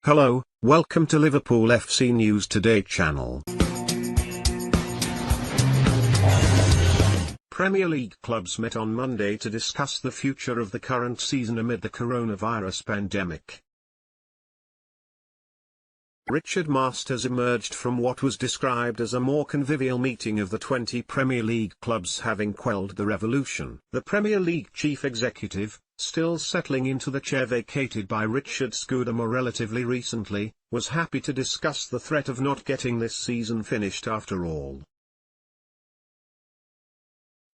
Hello, welcome to Liverpool FC News Today channel. Premier League clubs met on Monday to discuss the future of the current season amid the coronavirus pandemic. Richard Masters emerged from what was described as a more convivial meeting of the 20 Premier League clubs, having quelled the revolution. The Premier League chief executive, still settling into the chair vacated by Richard Scudamore relatively recently, was happy to discuss the threat of not getting this season finished after all.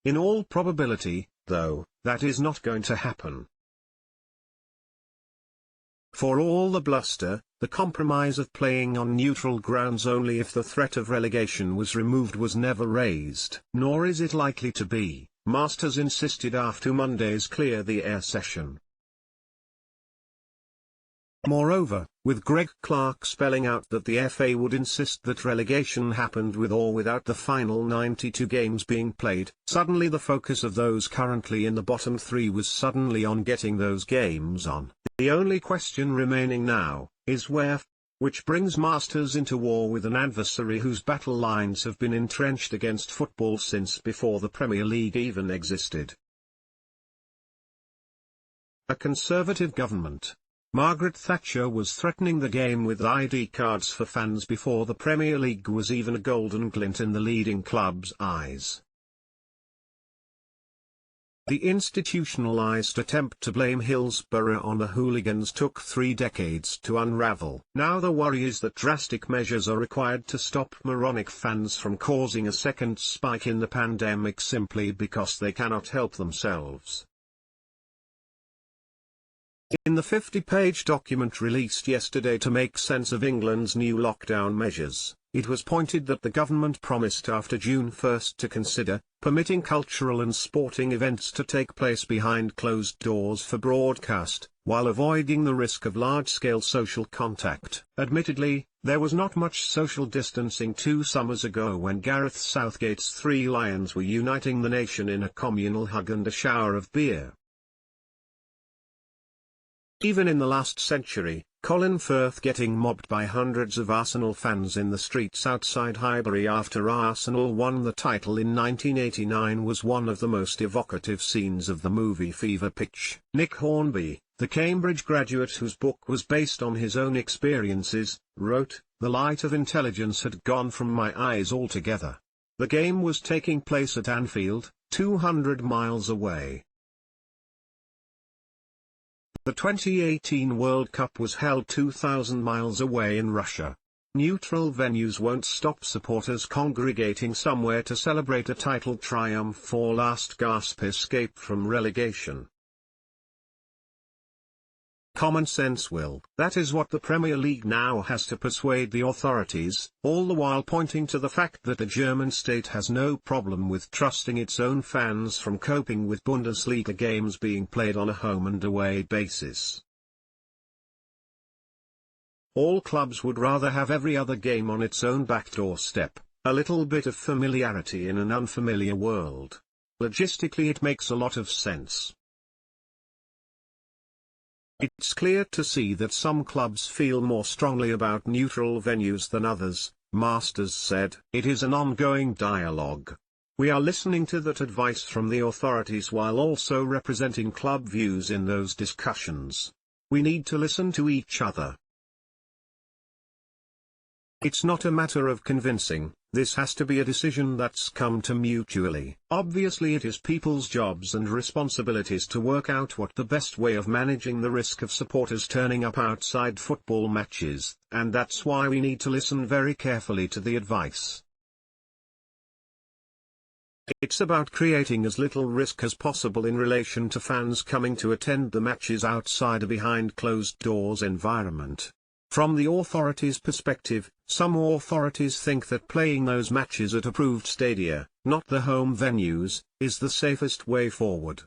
In all probability, though, that is not going to happen. For all the bluster, the compromise of playing on neutral grounds only if the threat of relegation was removed was never raised. Nor is it likely to be, Masters insisted after Monday's Clear the Air session. Moreover, with Greg Clark spelling out that the FA would insist that relegation happened with or without the final 92 games being played, suddenly the focus of those currently in the bottom three was suddenly on getting those games on. The only question remaining now is where, which brings Masters into war with an adversary whose battle lines have been entrenched against football since before the Premier League even existed. A Conservative government. Margaret Thatcher was threatening the game with ID cards for fans before the Premier League was even a golden glint in the leading club's eyes. The institutionalized attempt to blame Hillsborough on the hooligans took 3 decades to unravel. Now the worry is that drastic measures are required to stop moronic fans from causing a second spike in the pandemic simply because they cannot help themselves. In the 50-page document released yesterday to make sense of England's new lockdown measures, it was pointed that the government promised after June 1 to consider permitting cultural and sporting events to take place behind closed doors for broadcast, while avoiding the risk of large-scale social contact. Admittedly, there was not much social distancing 2 summers ago when Gareth Southgate's 3 Lions were uniting the nation in a communal hug and a shower of beer. Even in the last century, Colin Firth getting mobbed by hundreds of Arsenal fans in the streets outside Highbury after Arsenal won the title in 1989 was one of the most evocative scenes of the movie Fever Pitch. Nick Hornby, the Cambridge graduate whose book was based on his own experiences, wrote, "The light of intelligence had gone from my eyes altogether. The game was taking place at Anfield, 200 miles away. The 2018 World Cup was held 2,000 miles away in Russia. Neutral venues won't stop supporters congregating somewhere to celebrate a title triumph or last gasp escape from relegation. Common sense will." That is what the Premier League now has to persuade the authorities, all the while pointing to the fact that the German state has no problem with trusting its own fans from coping with Bundesliga games being played on a home and away basis. All clubs would rather have every other game on its own back doorstep, a little bit of familiarity in an unfamiliar world. Logistically it makes a lot of sense. It's clear to see that some clubs feel more strongly about neutral venues than others, Masters said. It is an ongoing dialogue. We are listening to that advice from the authorities while also representing club views in those discussions. We need to listen to each other. It's not a matter of convincing, this has to be a decision that's come to mutually. Obviously it is people's jobs and responsibilities to work out what the best way of managing the risk of supporters turning up outside football matches, and that's why we need to listen very carefully to the advice. It's about creating as little risk as possible in relation to fans coming to attend the matches outside a behind closed doors environment. From the authorities' perspective, some authorities think that playing those matches at approved stadia, not the home venues, is the safest way forward.